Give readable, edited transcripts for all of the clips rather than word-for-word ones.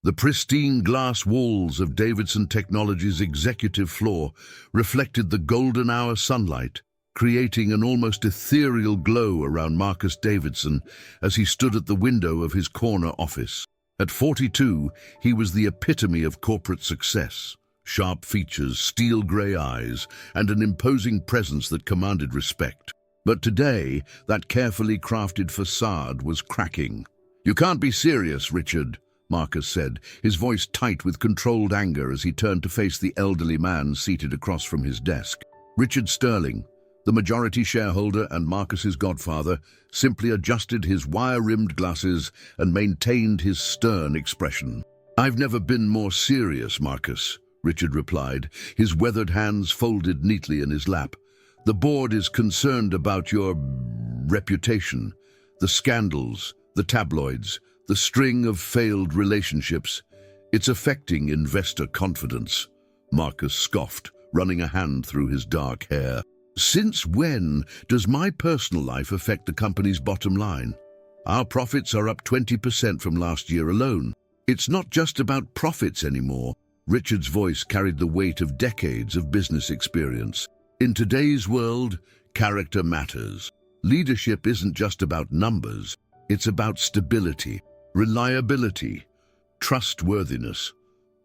The pristine glass walls of Davidson Technologies' executive floor reflected the golden hour sunlight, creating an almost ethereal glow around Marcus Davidson as he stood at the window of his corner office. At 42, he was the epitome of corporate success. Sharp features, steel-gray eyes, and an imposing presence that commanded respect. But today, that carefully crafted facade was cracking. "You can't be serious, Richard," Marcus said, his voice tight with controlled anger as he turned to face the elderly man seated across from his desk. Richard Sterling, the majority shareholder and Marcus's godfather, simply adjusted his wire-rimmed glasses and maintained his stern expression. "I've never been more serious, Marcus," Richard replied, his weathered hands folded neatly in his lap. "The board is concerned about your reputation, the scandals, the tabloids, the string of failed relationships. It's affecting investor confidence." Marcus scoffed, running a hand through his dark hair. "Since when does my personal life affect the company's bottom line? Our profits are up 20% from last year alone. It's not just about profits anymore." Richard's voice carried the weight of decades of business experience. "In today's world, character matters. Leadership isn't just about numbers. It's about stability, reliability, trustworthiness.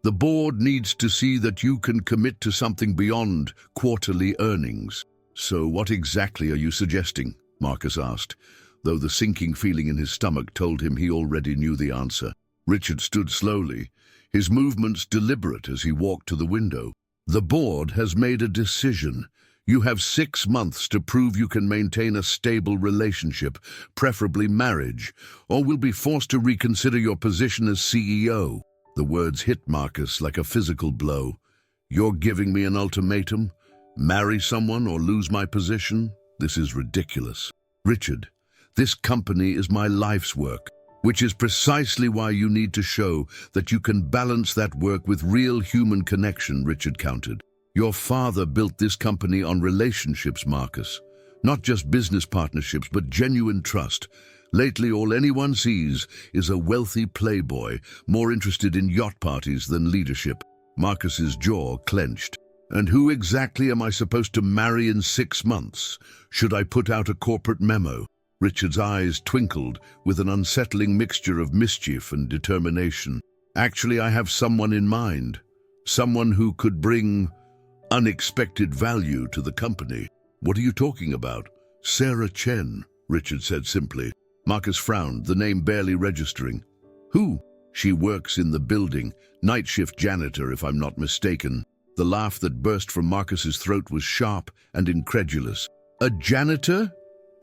The board needs to see that you can commit to something beyond quarterly earnings." "So what exactly are you suggesting?" Marcus asked, though the sinking feeling in his stomach told him he already knew the answer. Richard stood slowly, his movements deliberate as he walked to the window. "The board has made a decision. You have 6 months to prove you can maintain a stable relationship, preferably marriage, or will be forced to reconsider your position as CEO." The words hit Marcus like a physical blow. "You're giving me an ultimatum? Marry someone or lose my position? This is ridiculous. Richard, this company is my life's work, which is precisely why you need to show that you can balance that work with real human connection," Richard countered. "Your father built this company on relationships, Marcus. Not just business partnerships, but genuine trust. Lately, all anyone sees is a wealthy playboy, more interested in yacht parties than leadership." Marcus's jaw clenched. "And who exactly am I supposed to marry in 6 months? Should I put out a corporate memo?" Richard's eyes twinkled with an unsettling mixture of mischief and determination. "Actually, I have someone in mind. Someone who could bring unexpected value to the company." "What are you talking about?" "Sarah Chen," Richard said simply. Marcus frowned, the name barely registering. "Who?" "She works in the building. Night shift janitor, if I'm not mistaken." The laugh that burst from Marcus's throat was sharp and incredulous. "A janitor?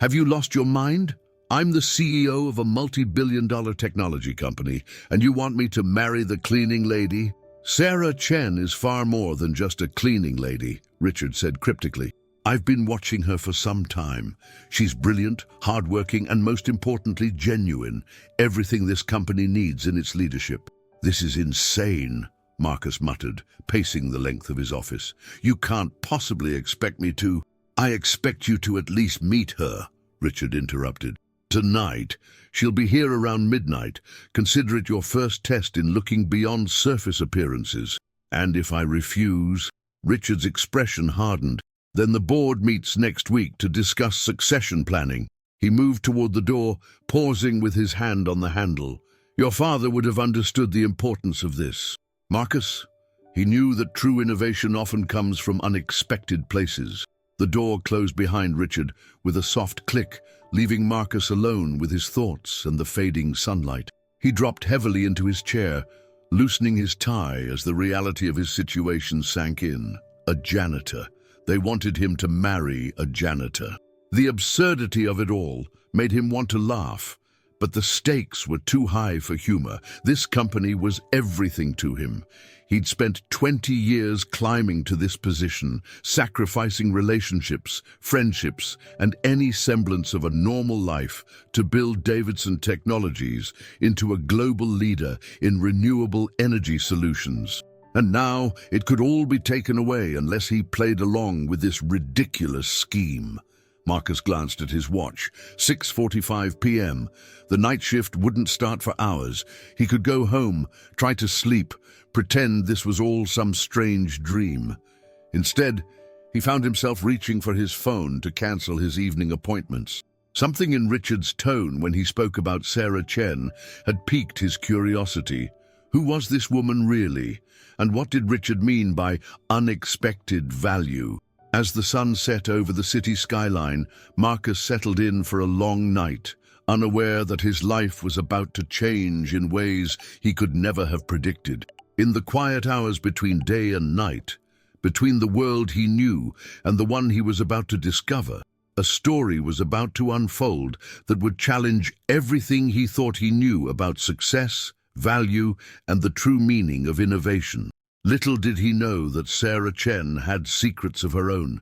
Have you lost your mind? I'm the CEO of a multi-billion-dollar technology company, and you want me to marry the cleaning lady?" "Sarah Chen is far more than just a cleaning lady," Richard said cryptically. "I've been watching her for some time. She's brilliant, hardworking, and most importantly, genuine. Everything this company needs in its leadership." "This is insane," Marcus muttered, pacing the length of his office. "You can't possibly expect me to—" "I expect you to at least meet her," Richard interrupted. "Tonight. She'll be here around midnight. Consider it your first test in looking beyond surface appearances." "And if I refuse?" Richard's expression hardened. "Then the board meets next week to discuss succession planning." He moved toward the door, pausing with his hand on the handle. "Your father would have understood the importance of this." Marcus? He knew that true innovation often comes from unexpected places. The door closed behind Richard with a soft click, leaving Marcus alone with his thoughts and the fading sunlight. He dropped heavily into his chair, loosening his tie as the reality of his situation sank in. A janitor. They wanted him to marry a janitor. The absurdity of it all made him want to laugh, but the stakes were too high for humor. This company was everything to him. He'd spent 20 years climbing to this position, sacrificing relationships, friendships, and any semblance of a normal life to build Davidson Technologies into a global leader in renewable energy solutions. And now it could all be taken away unless he played along with this ridiculous scheme. Marcus glanced at his watch. 6:45 p.m. The night shift wouldn't start for hours. He could go home, try to sleep, pretend this was all some strange dream. Instead, he found himself reaching for his phone to cancel his evening appointments. Something in Richard's tone when he spoke about Sarah Chen had piqued his curiosity. Who was this woman really? And what did Richard mean by unexpected value? As the sun set over the city skyline, Marcus settled in for a long night, unaware that his life was about to change in ways he could never have predicted. In the quiet hours between day and night, between the world he knew and the one he was about to discover, a story was about to unfold that would challenge everything he thought he knew about success, value, and the true meaning of innovation. Little did he know that Sarah Chen had secrets of her own,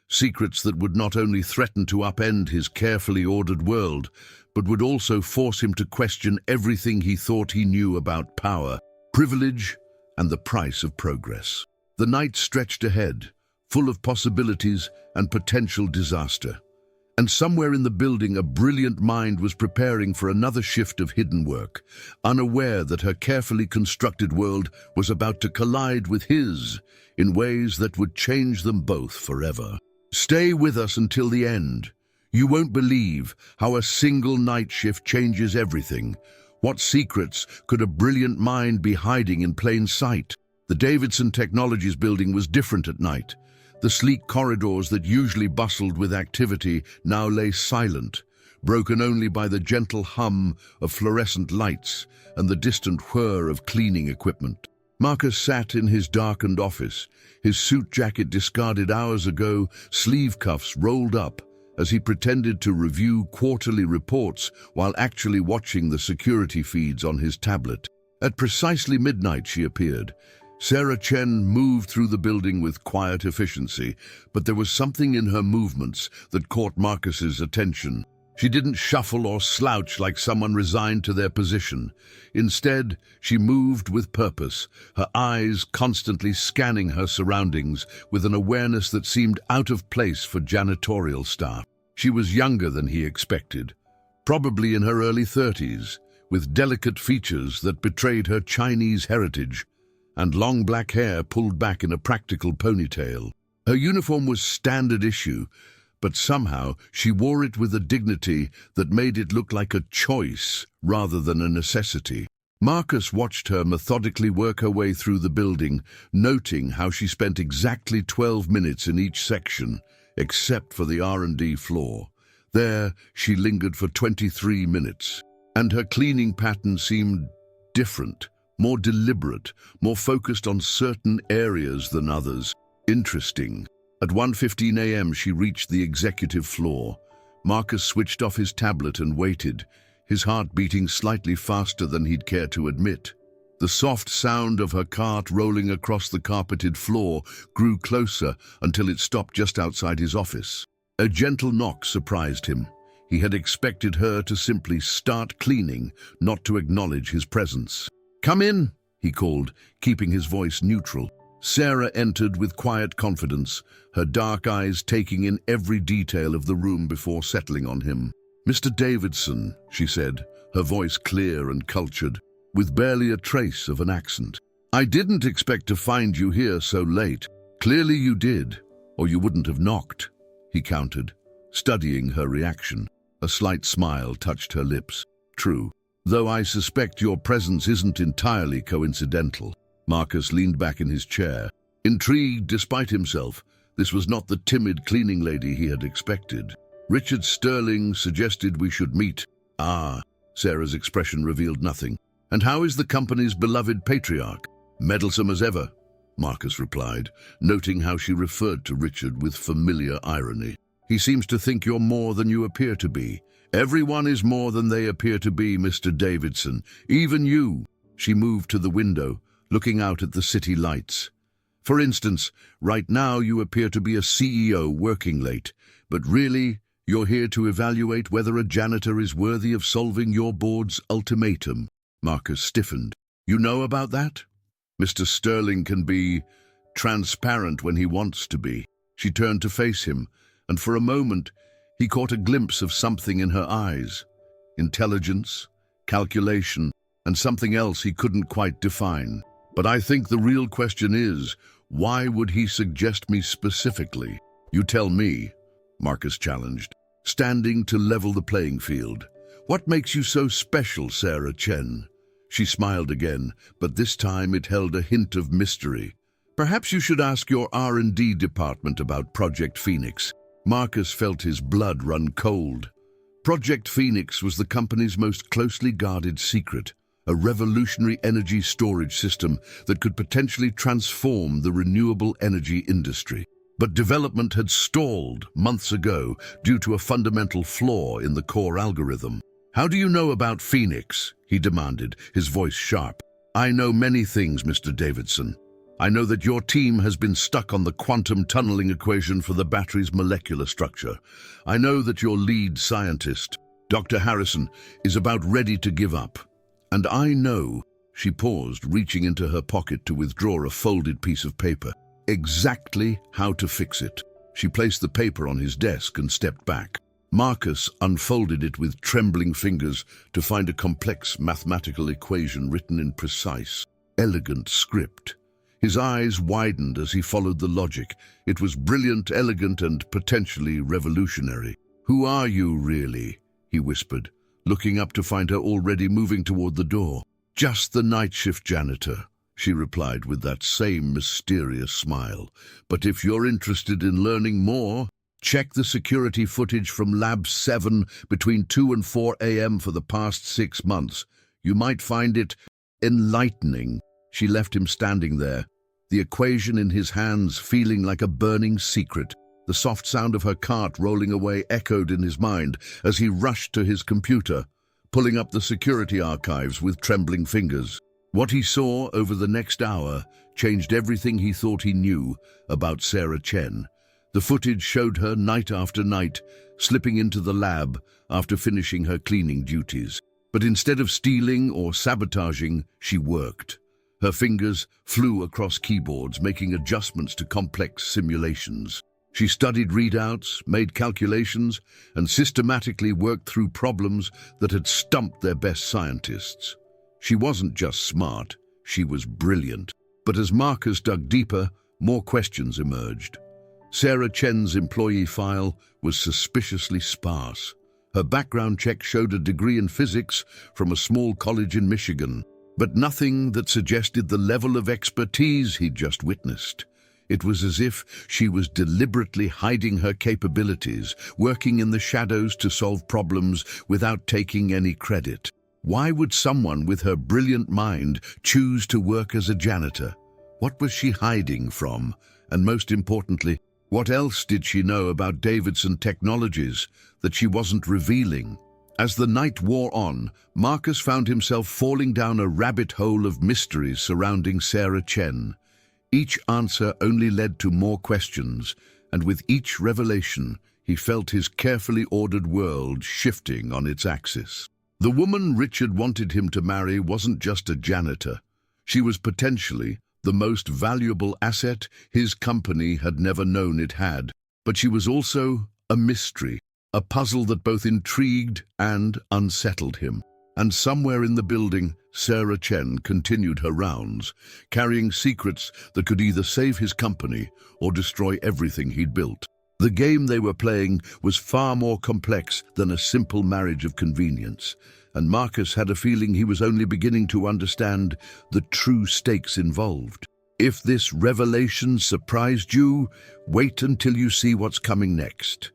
secrets that would not only threaten to upend his carefully ordered world, but would also force him to question everything he thought he knew about power, privilege, and the price of progress. The night stretched ahead, full of possibilities and potential disaster. And somewhere in the building, a brilliant mind was preparing for another shift of hidden work, unaware that her carefully constructed world was about to collide with his in ways that would change them both forever. Stay with us until the end. You won't believe how a single night shift changes everything. What secrets could a brilliant mind be hiding in plain sight? The Davidson Technologies building was different at night. The sleek corridors that usually bustled with activity now lay silent, broken only by the gentle hum of fluorescent lights and the distant whir of cleaning equipment. Marcus sat in his darkened office, his suit jacket discarded hours ago, sleeve cuffs rolled up, as he pretended to review quarterly reports while actually watching the security feeds on his tablet. At precisely midnight she appeared. Sarah Chen moved through the building with quiet efficiency, but there was something in her movements that caught Marcus's attention. She didn't shuffle or slouch like someone resigned to their position. Instead, she moved with purpose, her eyes constantly scanning her surroundings with an awareness that seemed out of place for janitorial staff. She was younger than he expected, probably in her early 30s, with delicate features that betrayed her Chinese heritage, and long black hair pulled back in a practical ponytail. Her uniform was standard issue, but somehow she wore it with a dignity that made it look like a choice rather than a necessity. Marcus watched her methodically work her way through the building, noting how she spent exactly 12 minutes in each section, except for the R&D floor. There, she lingered for 23 minutes, and her cleaning pattern seemed different, more deliberate, more focused on certain areas than others. Interesting. At 1:15 a.m. she reached the executive floor. Marcus switched off his tablet and waited, his heart beating slightly faster than he'd care to admit. The soft sound of her cart rolling across the carpeted floor grew closer until it stopped just outside his office. A gentle knock surprised him. He had expected her to simply start cleaning, not to acknowledge his presence. "Come in," he called, keeping his voice neutral. Sarah entered with quiet confidence, her dark eyes taking in every detail of the room before settling on him. "Mr. Davidson," she said, her voice clear and cultured, with barely a trace of an accent. "I didn't expect to find you here so late. Clearly you did, or you wouldn't have knocked," he countered, studying her reaction. A slight smile touched her lips. "True. Though I suspect your presence isn't entirely coincidental." Marcus leaned back in his chair. Intrigued despite himself, this was not the timid cleaning lady he had expected. "Richard Sterling suggested we should meet." "Ah," Sarah's expression revealed nothing. "And how is the company's beloved patriarch?" "Meddlesome as ever," Marcus replied, noting how she referred to Richard with familiar irony. "He seems to think you're more than you appear to be." "Everyone is more than they appear to be, Mr. Davidson. Even you." She moved to the window, looking out at the city lights. "For instance, right now you appear to be a CEO working late, but really, you're here to evaluate whether a janitor is worthy of solving your board's ultimatum." Marcus stiffened. "You know about that? Mr. Sterling can be transparent when he wants to be." She turned to face him, and for a moment, He caught a glimpse of something in her eyes. Intelligence, calculation, and something else he couldn't quite define. But I think the real question is, why would he suggest me specifically? You tell me, Marcus challenged, standing to level the playing field. What makes you so special, Sarah Chen? She smiled again, but this time it held a hint of mystery. Perhaps you should ask your R&D department about Project Phoenix. Marcus felt his blood run cold. Project Phoenix was the company's most closely guarded secret, a revolutionary energy storage system that could potentially transform the renewable energy industry. But development had stalled months ago due to a fundamental flaw in the core algorithm. How do you know about Phoenix? He demanded, his voice sharp. I know many things, Mr. Davidson. I know that your team has been stuck on the quantum tunneling equation for the battery's molecular structure. I know that your lead scientist, Dr. Harrison, is about ready to give up. And I know, she paused, reaching into her pocket to withdraw a folded piece of paper, exactly how to fix it. She placed the paper on his desk and stepped back. Marcus unfolded it with trembling fingers to find a complex mathematical equation written in precise, elegant script. His eyes widened as he followed the logic. It was brilliant, elegant, and potentially revolutionary. Who are you, really? He whispered, looking up to find her already moving toward the door. Just the night shift janitor, she replied with that same mysterious smile. But if you're interested in learning more, check the security footage from Lab 7 between 2 and 4 a.m. for the past 6 months. You might find it enlightening. She left him standing there, the equation in his hands feeling like a burning secret. The soft sound of her cart rolling away echoed in his mind as he rushed to his computer, pulling up the security archives with trembling fingers. What he saw over the next hour changed everything he thought he knew about Sarah Chen. The footage showed her night after night, slipping into the lab after finishing her cleaning duties. But instead of stealing or sabotaging, she worked. Her fingers flew across keyboards, making adjustments to complex simulations. She studied readouts, made calculations, and systematically worked through problems that had stumped their best scientists. She wasn't just smart, she was brilliant. But as Marcus dug deeper, more questions emerged. Sarah Chen's employee file was suspiciously sparse. Her background check showed a degree in physics from a small college in Michigan, but nothing that suggested the level of expertise he'd just witnessed. It was as if she was deliberately hiding her capabilities, working in the shadows to solve problems without taking any credit. Why would someone with her brilliant mind choose to work as a janitor? What was she hiding from? And most importantly, what else did she know about Davidson Technologies that she wasn't revealing? As the night wore on, Marcus found himself falling down a rabbit hole of mysteries surrounding Sarah Chen. Each answer only led to more questions, and with each revelation, he felt his carefully ordered world shifting on its axis. The woman Richard wanted him to marry wasn't just a janitor. She was potentially the most valuable asset his company had never known it had. But she was also a mystery, a puzzle that both intrigued and unsettled him. And somewhere in the building, Sarah Chen continued her rounds, carrying secrets that could either save his company or destroy everything he'd built. The game they were playing was far more complex than a simple marriage of convenience, and Marcus had a feeling he was only beginning to understand the true stakes involved. If this revelation surprised you, wait until you see what's coming next.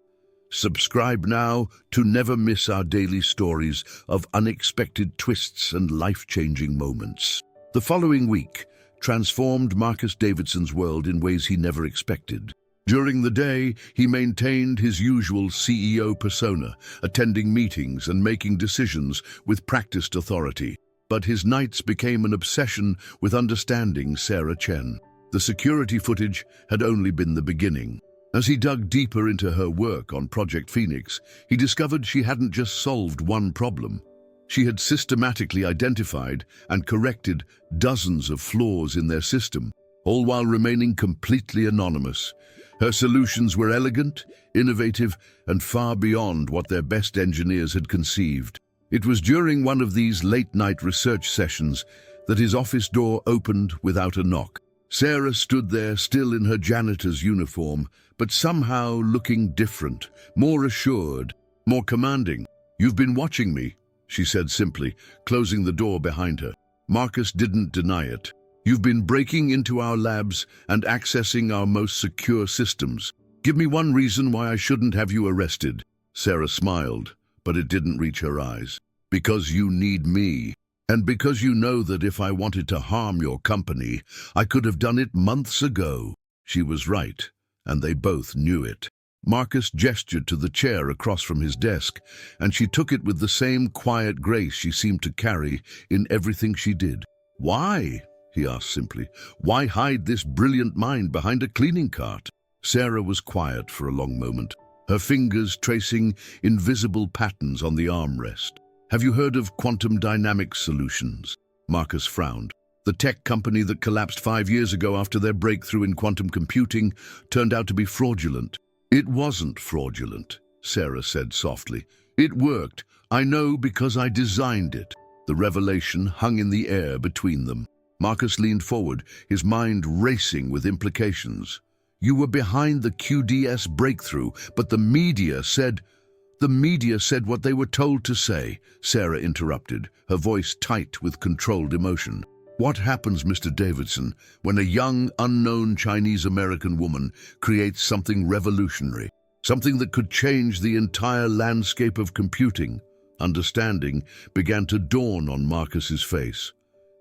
Subscribe now to never miss our daily stories of unexpected twists and life-changing moments. The following week transformed Marcus Davidson's world in ways he never expected. During the day, he maintained his usual CEO persona, attending meetings and making decisions with practiced authority. But his nights became an obsession with understanding Sarah Chen. The security footage had only been the beginning. As he dug deeper into her work on Project Phoenix, he discovered she hadn't just solved one problem. She had systematically identified and corrected dozens of flaws in their system, all while remaining completely anonymous. Her solutions were elegant, innovative, and far beyond what their best engineers had conceived. It was during one of these late-night research sessions that his office door opened without a knock. Sarah stood there, still in her janitor's uniform, but somehow looking different, more assured, more commanding. "You've been watching me," she said simply, closing the door behind her. Marcus didn't deny it. "You've been breaking into our labs and accessing our most secure systems. Give me one reason why I shouldn't have you arrested." Sarah smiled, but it didn't reach her eyes. "Because you need me. And because you know that if I wanted to harm your company, I could have done it months ago." She was right, and they both knew it. Marcus gestured to the chair across from his desk, and she took it with the same quiet grace she seemed to carry in everything she did. "Why?" he asked simply. "Why hide this brilliant mind behind a cleaning cart?" Sarah was quiet for a long moment, her fingers tracing invisible patterns on the armrest. "Have you heard of quantum dynamics solutions?" Marcus frowned. The tech company that collapsed 5 years ago after their breakthrough in quantum computing turned out to be fraudulent. "It wasn't fraudulent," Sarah said softly. "It worked. I know because I designed it." The revelation hung in the air between them. Marcus leaned forward, his mind racing with implications. "You were behind the QDS breakthrough, but the media said what they were told to say," Sarah interrupted, her voice tight with controlled emotion. "What happens, Mr. Davidson, when a young, unknown Chinese-American woman creates something revolutionary, something that could change the entire landscape of computing?" Understanding began to dawn on Marcus's face.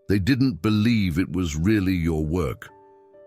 They didn't believe it was really your work.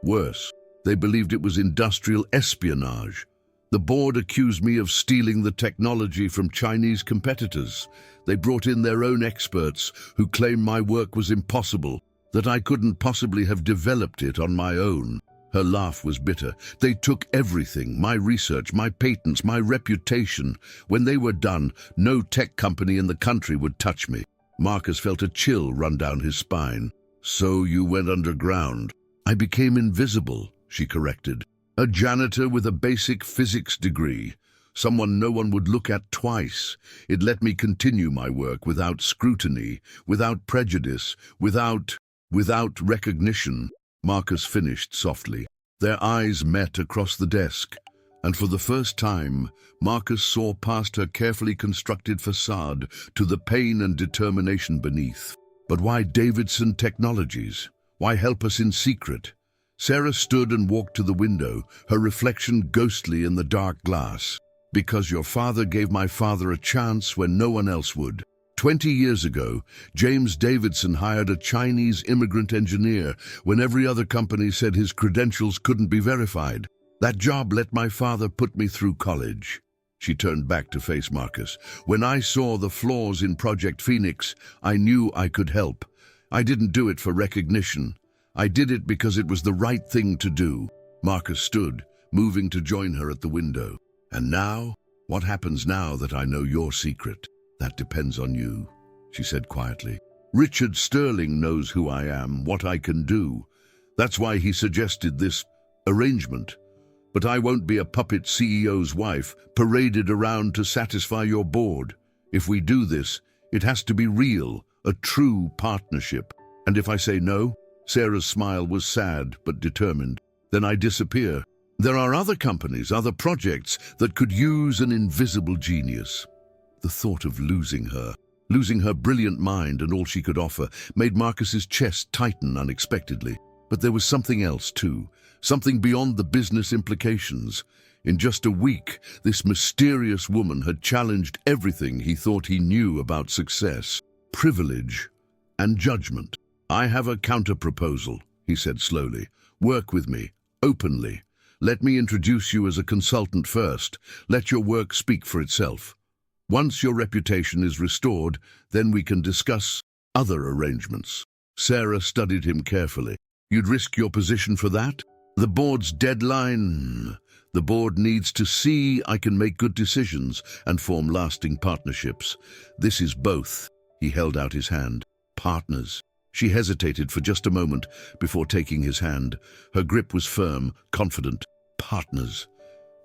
Worse, they believed it was industrial espionage. "The board accused me of stealing the technology from Chinese competitors. They brought in their own experts who claimed my work was impossible, that I couldn't possibly have developed it on my own." Her laugh was bitter. "They took everything, my research, my patents, my reputation. When they were done, no tech company in the country would touch me." Marcus felt a chill run down his spine. "So you went underground." "I became invisible," she corrected. "A janitor with a basic physics degree. Someone no one would look at twice. It let me continue my work without scrutiny, without prejudice, without recognition." Marcus finished softly. Their eyes met across the desk, and for the first time, Marcus saw past her carefully constructed facade to the pain and determination beneath. "But why Davidson Technologies? Why help us in secret?" Sarah stood and walked to the window, her reflection ghostly in the dark glass. "Because your father gave my father a chance when no one else would. 20 years ago, James Davidson hired a Chinese immigrant engineer when every other company said his credentials couldn't be verified. That job let my father put me through college." She turned back to face Marcus. "When I saw the flaws in Project Phoenix, I knew I could help. I didn't do it for recognition. I did it because it was the right thing to do." Marcus stood, moving to join her at the window. "And now? What happens now that I know your secret?" "That depends on you," she said quietly. "Richard Sterling knows who I am, what I can do. That's why he suggested this arrangement. But I won't be a puppet CEO's wife, paraded around to satisfy your board. If we do this, it has to be real, a true partnership. And if I say no," Sarah's smile was sad but determined, "then I disappear. There are other companies, other projects that could use an invisible genius." The thought of losing her brilliant mind and all she could offer, made Marcus's chest tighten unexpectedly. But there was something else too, something beyond the business implications. In just a week, this mysterious woman had challenged everything he thought he knew about success, privilege, and judgment. "I have a counter-proposal," he said slowly. "Work with me, openly. Let me introduce you as a consultant first. Let your work speak for itself. Once your reputation is restored, then we can discuss other arrangements." Sarah studied him carefully. "You'd risk your position for that?" "The board's deadline. The board needs to see I can make good decisions and form lasting partnerships. This is both." He held out his hand. "Partners." She hesitated for just a moment before taking his hand. Her grip was firm, confident. partners.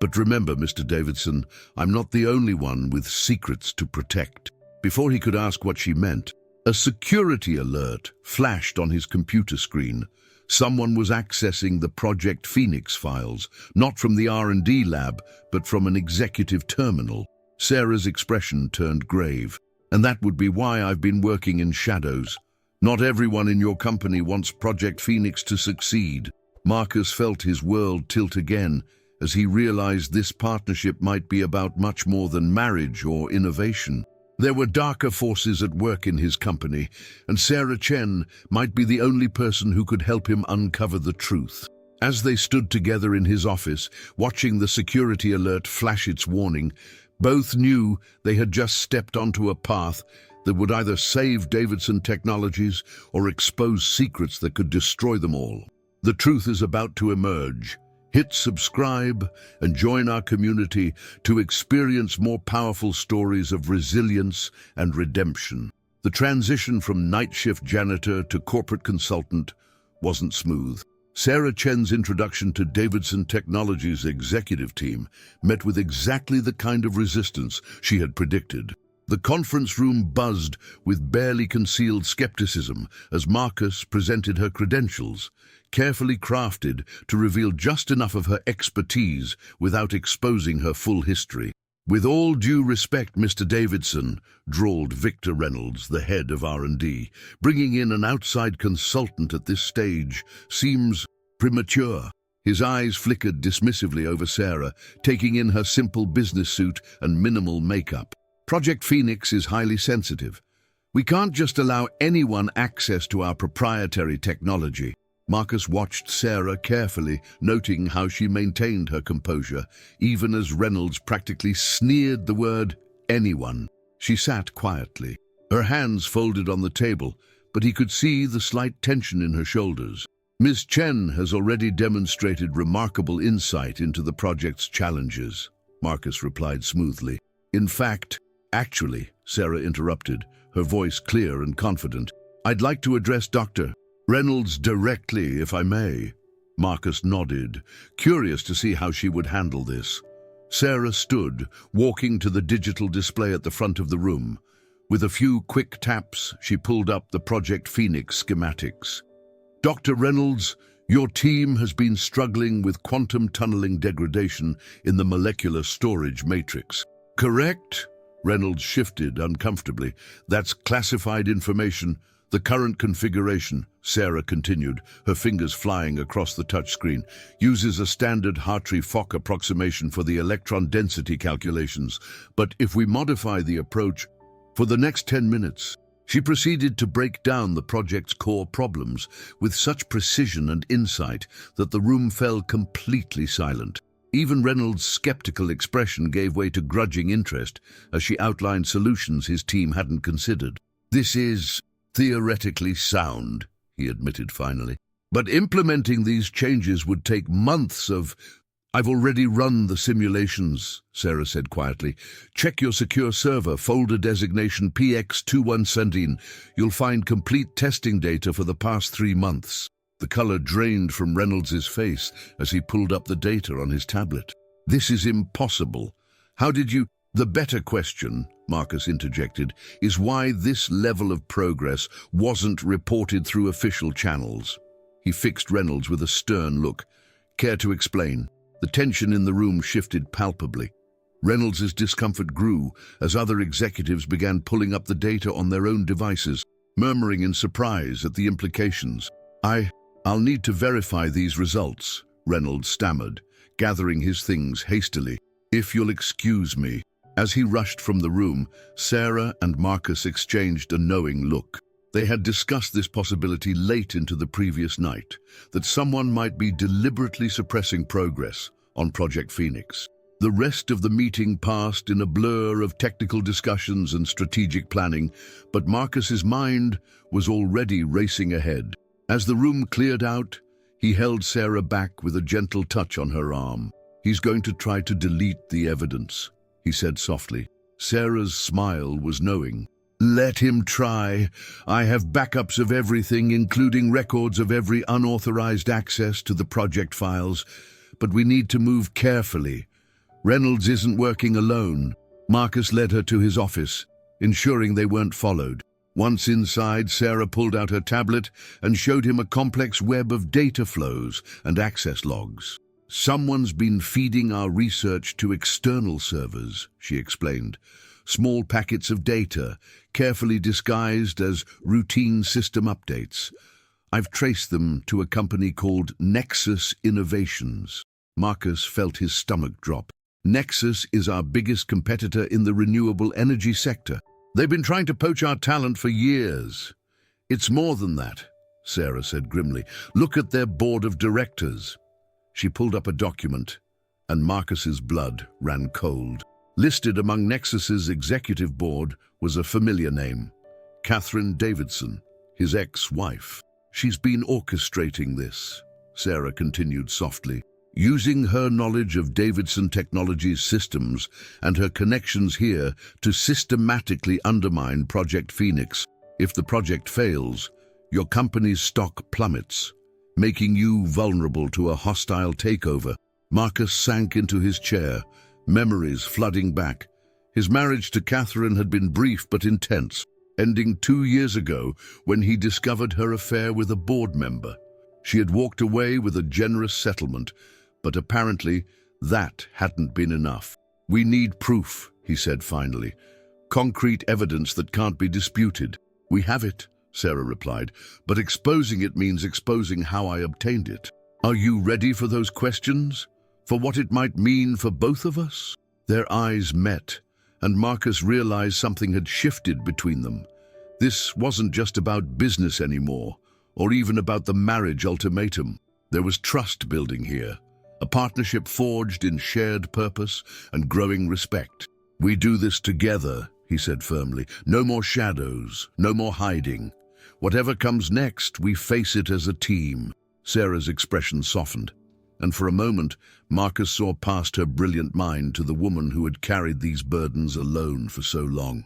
But remember, Mr. Davidson, I'm not the only one with secrets to protect. Before he could ask what she meant, a security alert flashed on his computer screen. Someone was accessing the Project Phoenix files, not from the R&D lab, but from an executive terminal. Sarah's expression turned grave. And that would be why I've been working in shadows. Not everyone in your company wants Project Phoenix to succeed. Marcus felt his world tilt again as he realized this partnership might be about much more than marriage or innovation. There were darker forces at work in his company, and Sarah Chen might be the only person who could help him uncover the truth. As they stood together in his office, watching the security alert flash its warning, both knew they had just stepped onto a path that would either save Davidson Technologies or expose secrets that could destroy them all. The truth is about to emerge. Hit subscribe and join our community to experience more powerful stories of resilience and redemption. The transition from night shift janitor to corporate consultant wasn't smooth. Sarah Chen's introduction to Davidson Technologies' executive team met with exactly the kind of resistance she had predicted. The conference room buzzed with barely concealed skepticism as Marcus presented her credentials, carefully crafted to reveal just enough of her expertise without exposing her full history. "With all due respect, Mr. Davidson," drawled Victor Reynolds, the head of R&D, "bringing in an outside consultant at this stage seems premature." His eyes flickered dismissively over Sarah, taking in her simple business suit and minimal makeup. "Project Phoenix is highly sensitive. We can't just allow anyone access to our proprietary technology." Marcus watched Sarah carefully, noting how she maintained her composure, even as Reynolds practically sneered the word anyone. She sat quietly, her hands folded on the table, but he could see the slight tension in her shoulders. "Ms. Chen has already demonstrated remarkable insight into the project's challenges," Marcus replied smoothly. Actually, Sarah interrupted, her voice clear and confident. "I'd like to address Dr. Reynolds directly, if I may." Marcus nodded, curious to see how she would handle this. Sarah stood, walking to the digital display at the front of the room. With a few quick taps, she pulled up the Project Phoenix schematics. "Dr. Reynolds, your team has been struggling with quantum tunneling degradation in the molecular storage matrix. Correct?" Reynolds shifted uncomfortably. "That's classified information. The current configuration," Sarah continued, her fingers flying across the touchscreen, "uses a standard Hartree-Fock approximation for the electron density calculations. But if we modify the approach for the next 10 minutes, she proceeded to break down the project's core problems with such precision and insight that the room fell completely silent. Even Reynolds' skeptical expression gave way to grudging interest as she outlined solutions his team hadn't considered. "This is theoretically sound," he admitted finally. "But implementing these changes would take months of—" "I've already run the simulations," Sarah said quietly. "Check your secure server, folder designation PX2117. You'll find complete testing data for the past 3 months. The color drained from Reynolds' face as he pulled up the data on his tablet. "This is impossible. How did you—" "The better question," Marcus interjected, "is why this level of progress wasn't reported through official channels." He fixed Reynolds with a stern look. "Care to explain?" The tension in the room shifted palpably. Reynolds' discomfort grew as other executives began pulling up the data on their own devices, murmuring in surprise at the implications. I'll need to verify these results," Reynolds stammered, gathering his things hastily. "If you'll excuse me." As he rushed from the room, Sarah and Marcus exchanged a knowing look. They had discussed this possibility late into the previous night, that someone might be deliberately suppressing progress on Project Phoenix. The rest of the meeting passed in a blur of technical discussions and strategic planning, but Marcus's mind was already racing ahead. As the room cleared out, he held Sarah back with a gentle touch on her arm. "He's going to try to delete the evidence," he said softly. Sarah's smile was knowing. "Let him try. I have backups of everything, including records of every unauthorized access to the project files. but we need to move carefully. Reynolds isn't working alone. Marcus led her to his office, ensuring they weren't followed. Once inside, Sarah pulled out her tablet and showed him a complex web of data flows and access logs. "Someone's been feeding our research to external servers," she explained. "Small packets of data, carefully disguised as routine system updates. I've traced them to a company called Nexus Innovations." Marcus felt his stomach drop. "Nexus is our biggest competitor in the renewable energy sector. They've been trying to poach our talent for years." "It's more than that," Sarah said grimly. "Look at their board of directors." She pulled up a document, and Marcus's blood ran cold. Listed among Nexus's executive board was a familiar name, Catherine Davidson, his ex-wife. "She's been orchestrating this," Sarah continued softly, "using her knowledge of Davidson Technologies' systems and her connections here to systematically undermine Project Phoenix. If the project fails, your company's stock plummets, making you vulnerable to a hostile takeover." Marcus sank into his chair, memories flooding back. His marriage to Catherine had been brief but intense, ending 2 years ago when he discovered her affair with a board member. She had walked away with a generous settlement, but apparently that hadn't been enough. "We need proof," he said finally. "Concrete evidence that can't be disputed." "We have it," Sarah replied, "but exposing it means exposing how I obtained it. Are you ready for those questions? For what it might mean for both of us?" Their eyes met, and Marcus realized something had shifted between them. This wasn't just about business anymore, or even about the marriage ultimatum. There was trust building here, a partnership forged in shared purpose and growing respect. "We do this together," he said firmly. "No more shadows, no more hiding. Whatever comes next, we face it as a team." Sarah's expression softened, and for a moment, Marcus saw past her brilliant mind to the woman who had carried these burdens alone for so long.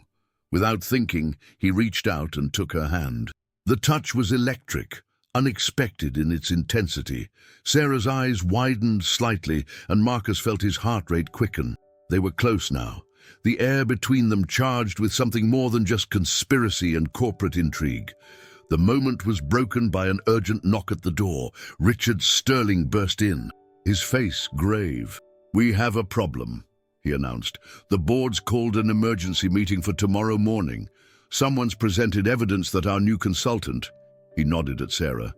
Without thinking, he reached out and took her hand. The touch was electric, unexpected in its intensity. Sarah's eyes widened slightly, and Marcus felt his heart rate quicken. They were close now, the air between them charged with something more than just conspiracy and corporate intrigue. The moment was broken by an urgent knock at the door. Richard Sterling burst in, his face grave. "We have a problem," he announced. "The board's called an emergency meeting for tomorrow morning. Someone's presented evidence that our new consultant," he nodded at Sarah,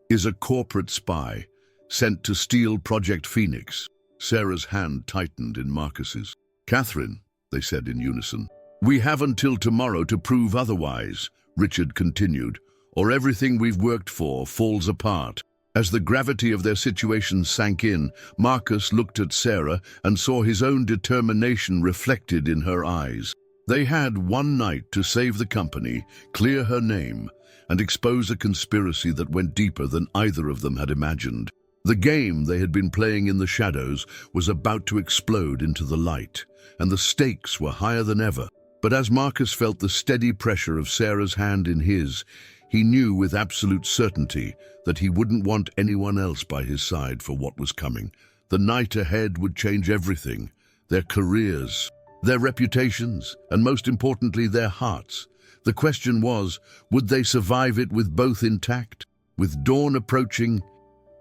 "is a corporate spy sent to steal Project Phoenix." Sarah's hand tightened in Marcus's. "Catherine," they said in unison. "We have until tomorrow to prove otherwise," Richard continued, "or everything we've worked for falls apart." As the gravity of their situation sank in, Marcus looked at Sarah and saw his own determination reflected in her eyes. They had one night to save the company, clear her name, and expose a conspiracy that went deeper than either of them had imagined. The game they had been playing in the shadows was about to explode into the light, and the stakes were higher than ever. But as Marcus felt the steady pressure of Sarah's hand in his, he knew with absolute certainty that he wouldn't want anyone else by his side for what was coming. The night ahead would change everything, their careers, their reputations, and most importantly, their hearts. The question was, would they survive it with both intact? With dawn approaching,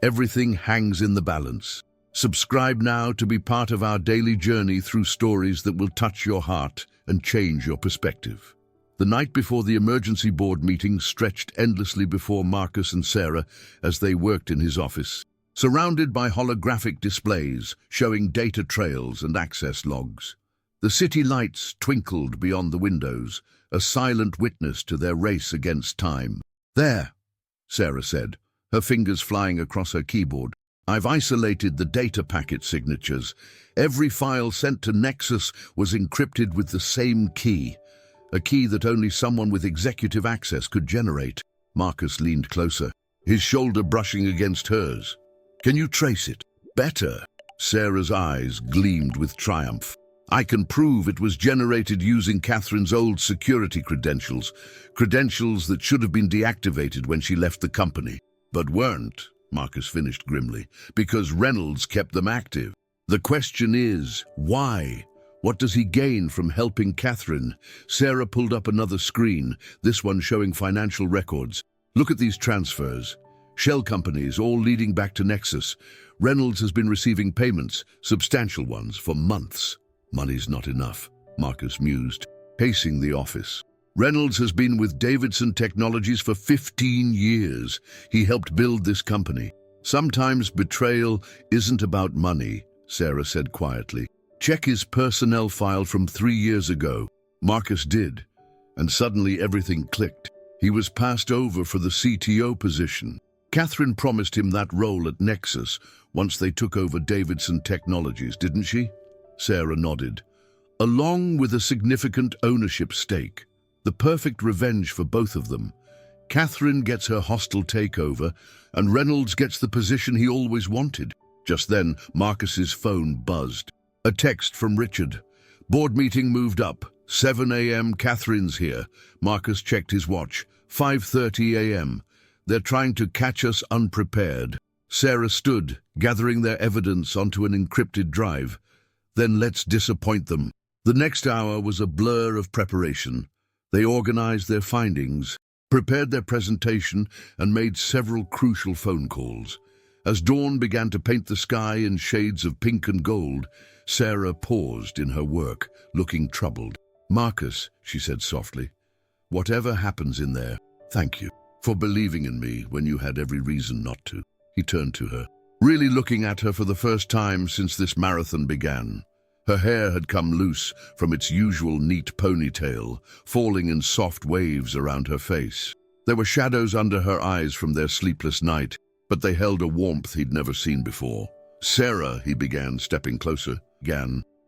everything hangs in the balance. Subscribe now to be part of our daily journey through stories that will touch your heart and change your perspective. The night before the emergency board meeting stretched endlessly before Marcus and Sarah as they worked in his office, surrounded by holographic displays showing data trails and access logs. The city lights twinkled beyond the windows, a silent witness to their race against time. "There," Sarah said, her fingers flying across her keyboard. "I've isolated the data packet signatures. Every file sent to Nexus was encrypted with the same key, a key that only someone with executive access could generate." Marcus leaned closer, his shoulder brushing against hers. "Can you trace it?" "Better." Sarah's eyes gleamed with triumph. "I can prove it was generated using Catherine's old security credentials that should have been deactivated when she left the company, but weren't," Marcus finished grimly. Because Reynolds kept them active. The question is, why? What does he gain from helping Catherine? Sarah pulled up another screen, this one showing financial records. Look at these transfers. Shell companies, all leading back to Nexus. Reynolds has been receiving payments, substantial ones, for months. Money's not enough, Marcus mused, pacing the office. Reynolds has been with Davidson Technologies for 15 years. He helped build this company. Sometimes betrayal isn't about money, Sarah said quietly. Check his personnel file from 3 years ago. Marcus did, and suddenly everything clicked. He was passed over for the CTO position. Catherine promised him that role at Nexus once they took over Davidson Technologies, didn't she? Sarah nodded. Along with a significant ownership stake. The perfect revenge for both of them. Catherine gets her hostile takeover, and Reynolds gets the position he always wanted. Just then, Marcus's phone buzzed. A text from Richard. Board meeting moved up. 7 a.m. Catherine's here. Marcus checked his watch. 5:30 a.m. They're trying to catch us unprepared. Sarah stood, gathering their evidence onto an encrypted drive. Then let's disappoint them. The next hour was a blur of preparation. They organized their findings, prepared their presentation, and made several crucial phone calls. As dawn began to paint the sky in shades of pink and gold, Sarah paused in her work, looking troubled. Marcus, she said softly, whatever happens in there, thank you for believing in me when you had every reason not to. He turned to her, really looking at her for the first time since this marathon began. Her hair had come loose from its usual neat ponytail, falling in soft waves around her face. There were shadows under her eyes from their sleepless night, but they held a warmth he'd never seen before. Sarah, he began, stepping closer,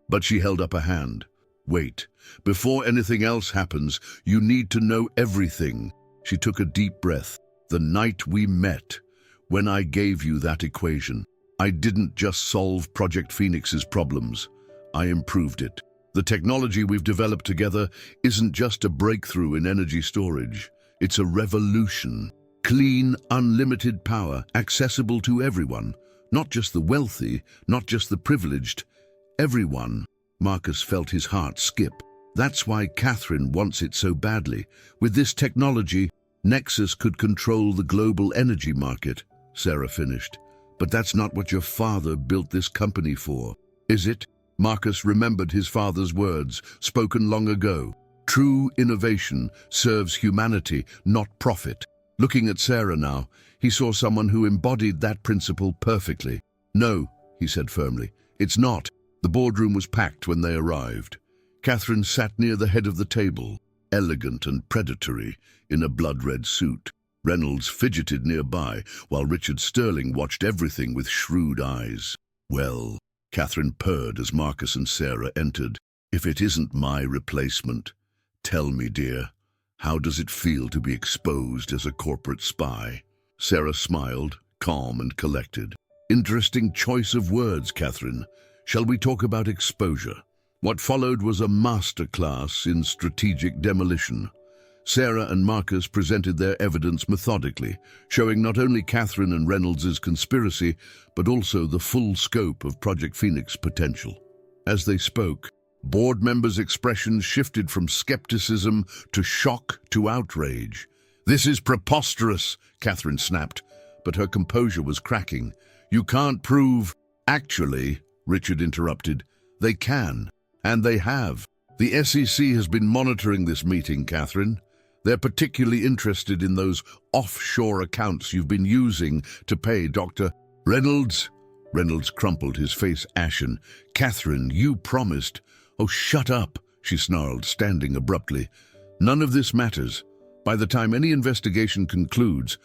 but she held up a hand. Wait, before anything else happens, you need to know everything. She took a deep breath. The night we met, when I gave you that equation, I didn't just solve Project Phoenix's problems. I improved it. The technology we've developed together isn't just a breakthrough in energy storage. It's a revolution. Clean, unlimited power, accessible to everyone. Not just the wealthy, not just the privileged. Everyone. Marcus felt his heart skip. That's why Catherine wants it so badly. With this technology, Nexus could control the global energy market, Sarah finished. But that's not what your father built this company for, is it? Marcus remembered his father's words, spoken long ago. True innovation serves humanity, not profit. Looking at Sarah now, he saw someone who embodied that principle perfectly. No, he said firmly, it's not. The boardroom was packed when they arrived. Catherine sat near the head of the table, elegant and predatory, in a blood-red suit. Reynolds fidgeted nearby, while Richard Sterling watched everything with shrewd eyes. Well, Catherine purred as Marcus and Sarah entered. If it isn't my replacement, tell me, dear, how does it feel to be exposed as a corporate spy? Sarah smiled, calm and collected. Interesting choice of words, Catherine. Shall we talk about exposure? What followed was a masterclass in strategic demolition. Sarah and Marcus presented their evidence methodically, showing not only Catherine and Reynolds' conspiracy, but also the full scope of Project Phoenix potential. As they spoke, board members' expressions shifted from skepticism to shock to outrage. This is preposterous, Catherine snapped, but her composure was cracking. You can't prove... Actually, Richard interrupted, they can, and they have. The SEC has been monitoring this meeting, Catherine. They're particularly interested in those offshore accounts you've been using to pay Dr. Reynolds. Reynolds crumpled, his face ashen. Catherine, you promised. Oh, shut up, she snarled, standing abruptly. None of this matters. By the time any investigation concludes,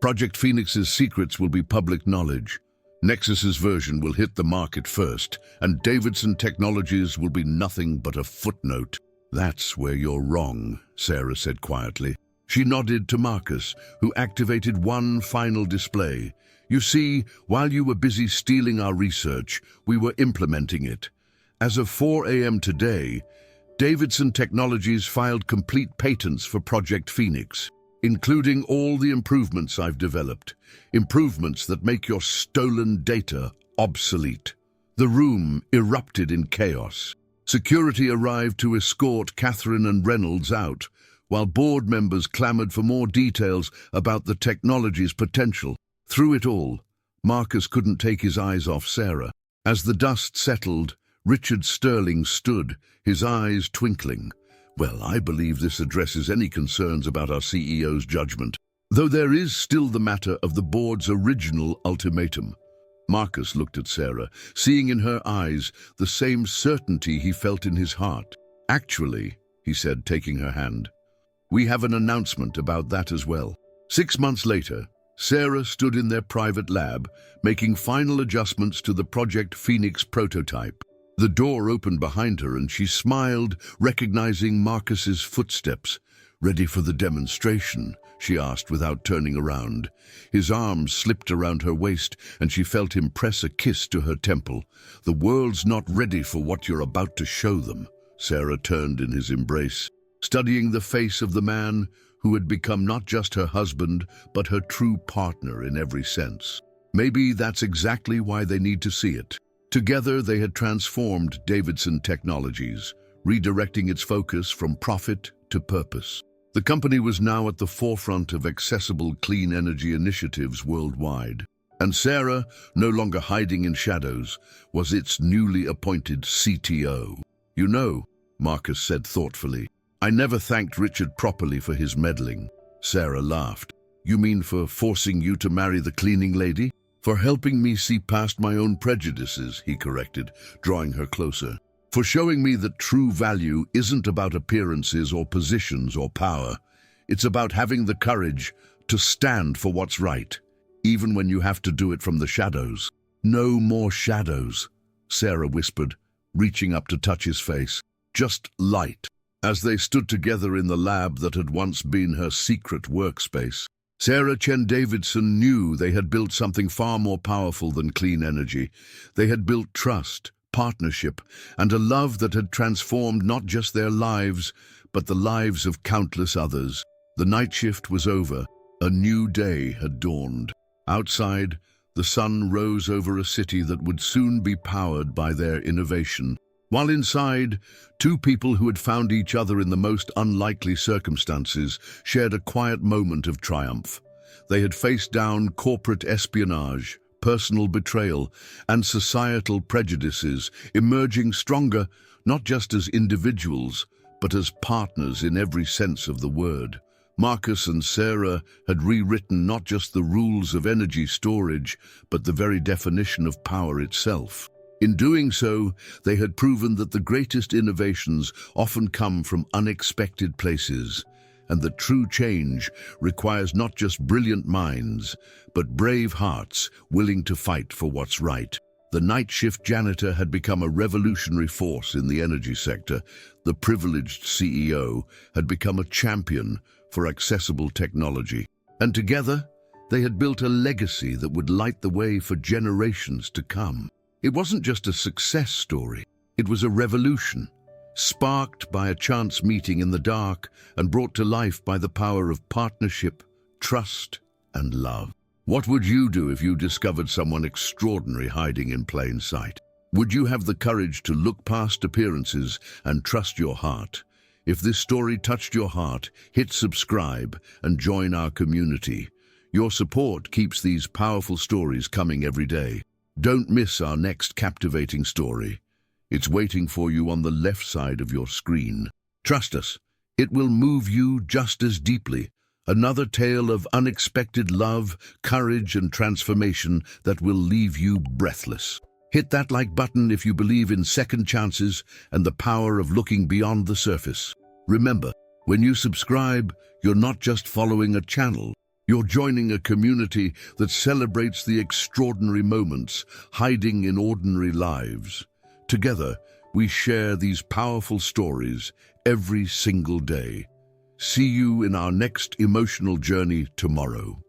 Project Phoenix's secrets will be public knowledge. Nexus's version will hit the market first, and Davidson Technologies will be nothing but a footnote. That's where you're wrong, Sarah said quietly. She nodded to Marcus, who activated one final display. You see, while you were busy stealing our research, we were implementing it. As of 4 a.m. today, Davidson Technologies filed complete patents for Project Phoenix. including all the improvements I've developed, improvements that make your stolen data obsolete. The room erupted in chaos. Security arrived to escort Catherine and Reynolds out, while board members clamored for more details about the technology's potential. Through it all, Marcus couldn't take his eyes off Sarah. As the dust settled, Richard Sterling stood, his eyes twinkling. Well, I believe this addresses any concerns about our CEO's judgment, though there is still the matter of the board's original ultimatum. Marcus looked at Sarah, seeing in her eyes the same certainty he felt in his heart. Actually, he said, taking her hand, we have an announcement about that as well. 6 months later, Sarah stood in their private lab, making final adjustments to the Project Phoenix prototype. The door opened behind her and she smiled, recognizing Marcus's footsteps. Ready for the demonstration? She asked without turning around. His arms slipped around her waist and she felt him press a kiss to her temple. The world's not ready for what you're about to show them. Sarah turned in his embrace, studying the face of the man who had become not just her husband, but her true partner in every sense. Maybe that's exactly why they need to see it. Together they had transformed Davidson Technologies, redirecting its focus from profit to purpose. The company was now at the forefront of accessible clean energy initiatives worldwide. And Sarah, no longer hiding in shadows, was its newly appointed CTO. You know, Marcus said thoughtfully, I never thanked Richard properly for his meddling. Sarah laughed. You mean for forcing you to marry the cleaning lady? For helping me see past my own prejudices, he corrected, drawing her closer. For showing me that true value isn't about appearances or positions or power. It's about having the courage to stand for what's right, even when you have to do it from the shadows. No more shadows, Sarah whispered, reaching up to touch his face. Just light. As they stood together in the lab that had once been her secret workspace, Sarah Chen Davidson knew they had built something far more powerful than clean energy. They had built trust, partnership, and a love that had transformed not just their lives, but the lives of countless others. The night shift was over. A new day had dawned. Outside, the sun rose over a city that would soon be powered by their innovation. While inside, two people who had found each other in the most unlikely circumstances shared a quiet moment of triumph. They had faced down corporate espionage, personal betrayal, and societal prejudices, emerging stronger not just as individuals, but as partners in every sense of the word. Marcus and Sarah had rewritten not just the rules of energy storage, but the very definition of power itself. In doing so, they had proven that the greatest innovations often come from unexpected places, and that true change requires not just brilliant minds, but brave hearts willing to fight for what's right. The night shift janitor had become a revolutionary force in the energy sector. The privileged CEO had become a champion for accessible technology. And together, they had built a legacy that would light the way for generations to come. It wasn't just a success story, it was a revolution, sparked by a chance meeting in the dark and brought to life by the power of partnership, trust, and love. What would you do if you discovered someone extraordinary hiding in plain sight? Would you have the courage to look past appearances and trust your heart? If this story touched your heart, hit subscribe and join our community. Your support keeps these powerful stories coming every day. Don't miss our next captivating story. It's waiting for you on the left side of your screen. Trust us, it will move you just as deeply. Another tale of unexpected love, courage, and transformation that will leave you breathless. Hit that like button if you believe in second chances and the power of looking beyond the surface. Remember, when you subscribe, you're not just following a channel. You're joining a community that celebrates the extraordinary moments hiding in ordinary lives. Together, we share these powerful stories every single day. See you in our next emotional journey tomorrow.